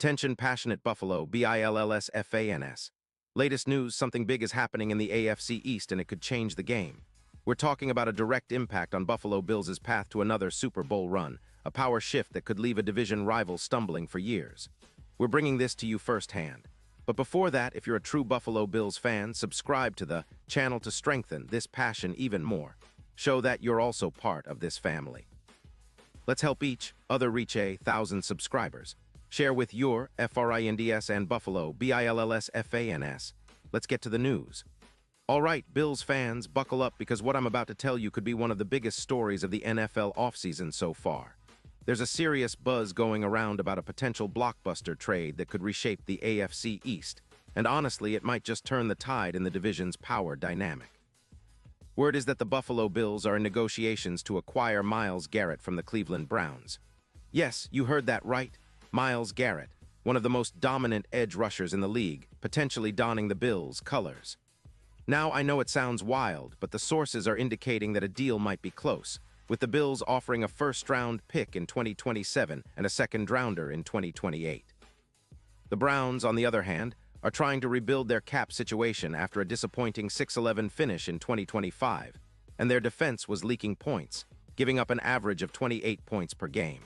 Attention passionate Buffalo, BILLSFANS. Latest news, something big is happening in the AFC East and it could change the game. We're talking about a direct impact on Buffalo Bills' path to another Super Bowl run, a power shift that could leave a division rival stumbling for years. We're bringing this to you firsthand. But before that, if you're a true Buffalo Bills fan, subscribe to the channel to strengthen this passion even more. Show that you're also part of this family. Let's help each other reach 1,000 subscribers. Share with your FRINDS and Buffalo BILLSFANS. Let's get to the news. All right, Bills fans, buckle up because what I'm about to tell you could be one of the biggest stories of the NFL offseason so far. There's a serious buzz going around about a potential blockbuster trade that could reshape the AFC East, and honestly, it might just turn the tide in the division's power dynamic. Word is that the Buffalo Bills are in negotiations to acquire Myles Garrett from the Cleveland Browns. Yes, you heard that right. Myles Garrett, one of the most dominant edge rushers in the league, potentially donning the Bills' colors. Now, I know it sounds wild, but the sources are indicating that a deal might be close, with the Bills offering a first-round pick in 2027 and a second-rounder in 2028. The Browns, on the other hand, are trying to rebuild their cap situation after a disappointing 6-11 finish in 2025, and their defense was leaking points, giving up an average of 28 points per game.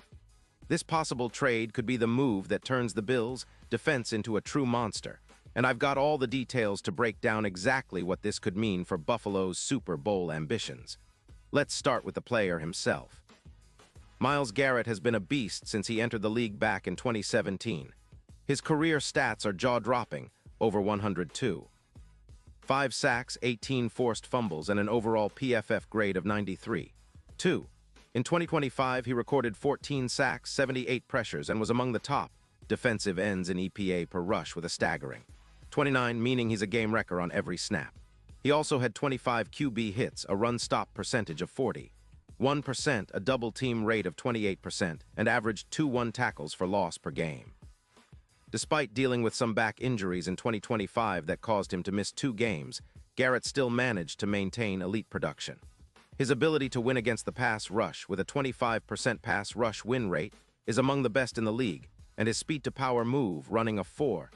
This possible trade could be the move that turns the Bills' defense into a true monster, and I've got all the details to break down exactly what this could mean for Buffalo's Super Bowl ambitions. Let's start with the player himself. Myles Garrett has been a beast since he entered the league back in 2017. His career stats are jaw-dropping, over 102. 5 sacks, 18 forced fumbles, and an overall PFF grade of 93. 2. In 2025, he recorded 14 sacks, 78 pressures, and was among the top defensive ends in EPA per rush with a staggering 29, meaning he's a game wrecker on every snap. He also had 25 QB hits, a run-stop percentage of 40, 1%, a double-team rate of 28%, and averaged 2 tackles for loss per game. Despite dealing with some back injuries in 2025 that caused him to miss 2 games, Garrett still managed to maintain elite production. His ability to win against the pass rush with a 25% pass rush win rate is among the best in the league, and his speed-to-power move, running a 4.65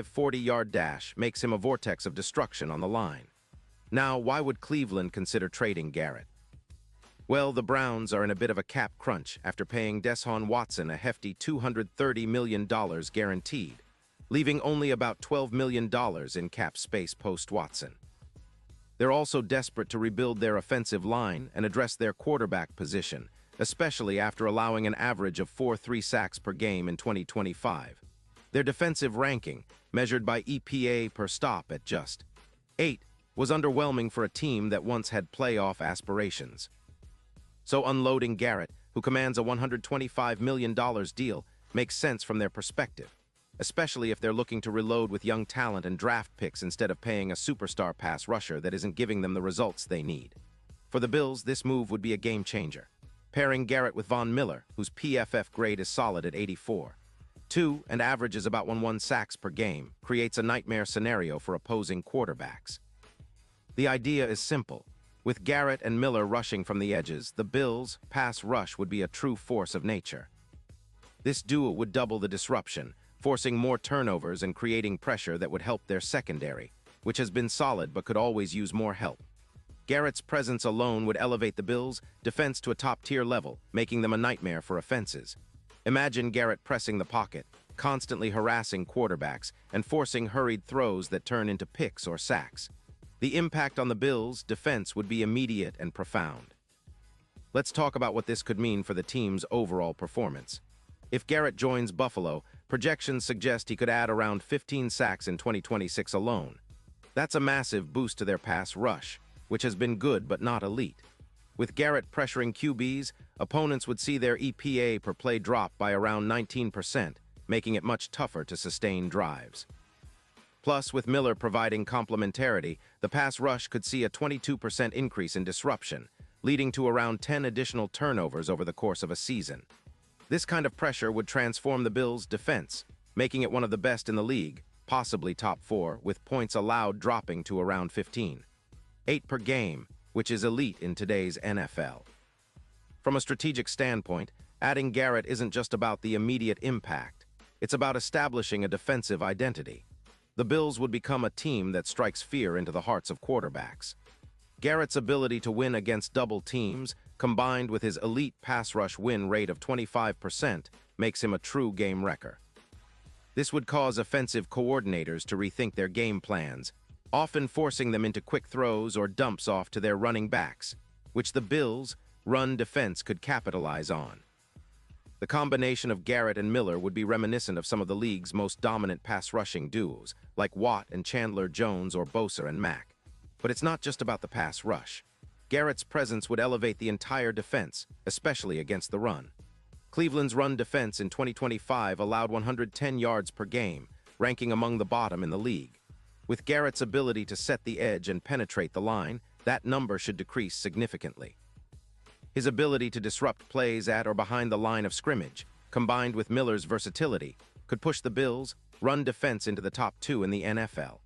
40-yard dash, makes him a vortex of destruction on the line. Now, why would Cleveland consider trading Garrett? Well, the Browns are in a bit of a cap crunch after paying Deshaun Watson a hefty $230 million guaranteed, leaving only about $12 million in cap space post-Watson. They're also desperate to rebuild their offensive line and address their quarterback position, especially after allowing an average of 4.3 sacks per game in 2025. Their defensive ranking, measured by EPA per stop at just 8, was underwhelming for a team that once had playoff aspirations. So unloading Garrett, who commands a $125 million deal, makes sense from their perspective, especially if they're looking to reload with young talent and draft picks instead of paying a superstar pass rusher that isn't giving them the results they need. For the Bills, this move would be a game changer. Pairing Garrett with Von Miller, whose PFF grade is solid at 84. 2 and averages about 1 sacks per game, creates a nightmare scenario for opposing quarterbacks. The idea is simple. With Garrett and Miller rushing from the edges, the Bills' pass rush would be a true force of nature. This duo would double the disruption, forcing more turnovers and creating pressure that would help their secondary, which has been solid but could always use more help. Garrett's presence alone would elevate the Bills' defense to a top-tier level, making them a nightmare for offenses. Imagine Garrett pressing the pocket, constantly harassing quarterbacks, and forcing hurried throws that turn into picks or sacks. The impact on the Bills' defense would be immediate and profound. Let's talk about what this could mean for the team's overall performance. If Garrett joins Buffalo, projections suggest he could add around 15 sacks in 2026 alone. That's a massive boost to their pass rush, which has been good but not elite. With Garrett pressuring QBs, opponents would see their EPA per play drop by around 19%, making it much tougher to sustain drives. Plus, with Miller providing complementarity, the pass rush could see a 22% increase in disruption, leading to around 10 additional turnovers over the course of a season. This kind of pressure would transform the Bills' defense, making it one of the best in the league, possibly top 4, with points allowed dropping to around 15. 8 per game, which is elite in today's NFL. From a strategic standpoint, adding Garrett isn't just about the immediate impact. It's about establishing a defensive identity. The Bills would become a team that strikes fear into the hearts of quarterbacks. Garrett's ability to win against double teams, combined with his elite pass rush win rate of 25%, makes him a true game wrecker. This would cause offensive coordinators to rethink their game plans, often forcing them into quick throws or dumps off to their running backs, which the Bills' run defense could capitalize on. The combination of Garrett and Miller would be reminiscent of some of the league's most dominant pass-rushing duos, like Watt and Chandler Jones or Bosa and Mack. But it's not just about the pass rush. Garrett's presence would elevate the entire defense, especially against the run. Cleveland's run defense in 2025 allowed 110 yards per game, ranking among the bottom in the league. With Garrett's ability to set the edge and penetrate the line, that number should decrease significantly. His ability to disrupt plays at or behind the line of scrimmage, combined with Miller's versatility, could push the Bills' run defense into the top 2 in the NFL.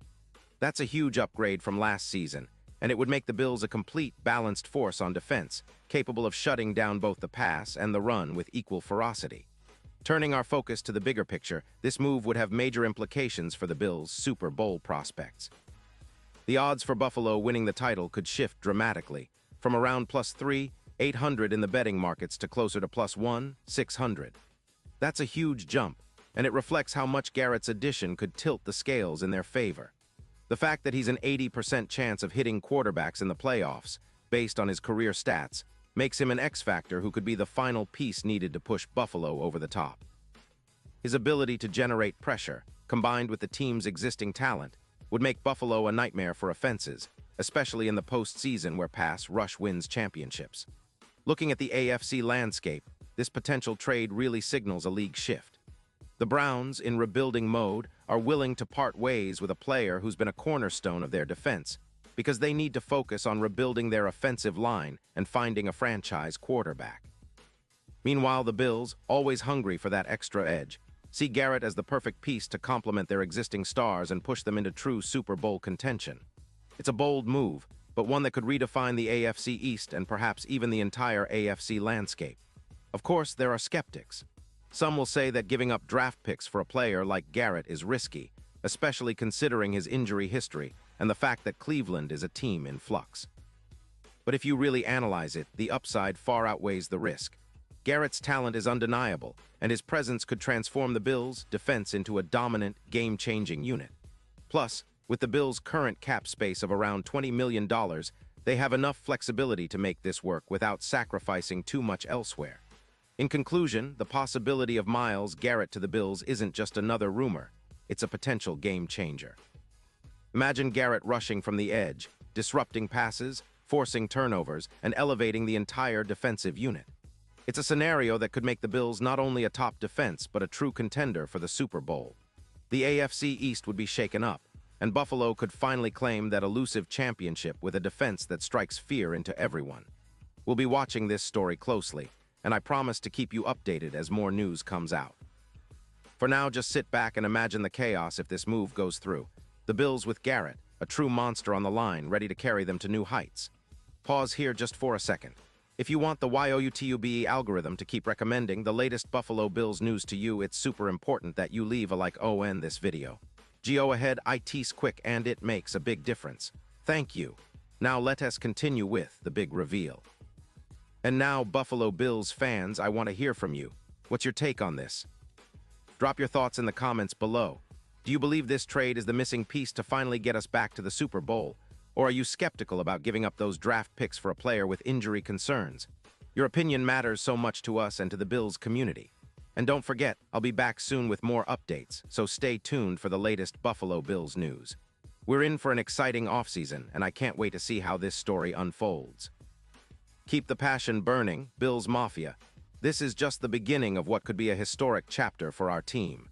That's a huge upgrade from last season, and it would make the Bills a complete, balanced force on defense, capable of shutting down both the pass and the run with equal ferocity. Turning our focus to the bigger picture, this move would have major implications for the Bills' Super Bowl prospects. The odds for Buffalo winning the title could shift dramatically, from around +3,800 in the betting markets to closer to +1,600. That's a huge jump, and it reflects how much Garrett's addition could tilt the scales in their favor. The fact that he's an 80% chance of hitting quarterbacks in the playoffs, based on his career stats, makes him an X-factor who could be the final piece needed to push Buffalo over the top. His ability to generate pressure, combined with the team's existing talent, would make Buffalo a nightmare for offenses, especially in the postseason where pass rush wins championships. Looking at the AFC landscape, this potential trade really signals a league shift. The Browns, in rebuilding mode, are willing to part ways with a player who's been a cornerstone of their defense, because they need to focus on rebuilding their offensive line and finding a franchise quarterback. Meanwhile, the Bills, always hungry for that extra edge, see Garrett as the perfect piece to complement their existing stars and push them into true Super Bowl contention. It's a bold move, but one that could redefine the AFC East and perhaps even the entire AFC landscape. Of course, there are skeptics. Some will say that giving up draft picks for a player like Garrett is risky, especially considering his injury history and the fact that Cleveland is a team in flux. But if you really analyze it, the upside far outweighs the risk. Garrett's talent is undeniable, and his presence could transform the Bills' defense into a dominant, game-changing unit. Plus, with the Bills' current cap space of around $20 million, they have enough flexibility to make this work without sacrificing too much elsewhere. In conclusion, the possibility of Myles Garrett to the Bills isn't just another rumor, it's a potential game changer. Imagine Garrett rushing from the edge, disrupting passes, forcing turnovers, and elevating the entire defensive unit. It's a scenario that could make the Bills not only a top defense, but a true contender for the Super Bowl. The AFC East would be shaken up, and Buffalo could finally claim that elusive championship with a defense that strikes fear into everyone. We'll be watching this story closely, and I promise to keep you updated as more news comes out. For now, just sit back and imagine the chaos if this move goes through. The Bills with Garrett, a true monster on the line, ready to carry them to new heights. Pause here just for a second. If you want the YouTube algorithm to keep recommending the latest Buffalo Bills news to you, it's super important that you leave a like on this video. Go ahead, it's quick and it makes a big difference. Thank you. Now let us continue with the big reveal. And now, Buffalo Bills fans, I want to hear from you. What's your take on this? Drop your thoughts in the comments below. Do you believe this trade is the missing piece to finally get us back to the Super Bowl? Or are you skeptical about giving up those draft picks for a player with injury concerns? Your opinion matters so much to us and to the Bills community. And don't forget, I'll be back soon with more updates, so stay tuned for the latest Buffalo Bills news. We're in for an exciting offseason, and I can't wait to see how this story unfolds. Keep the passion burning, Bills Mafia. This is just the beginning of what could be a historic chapter for our team.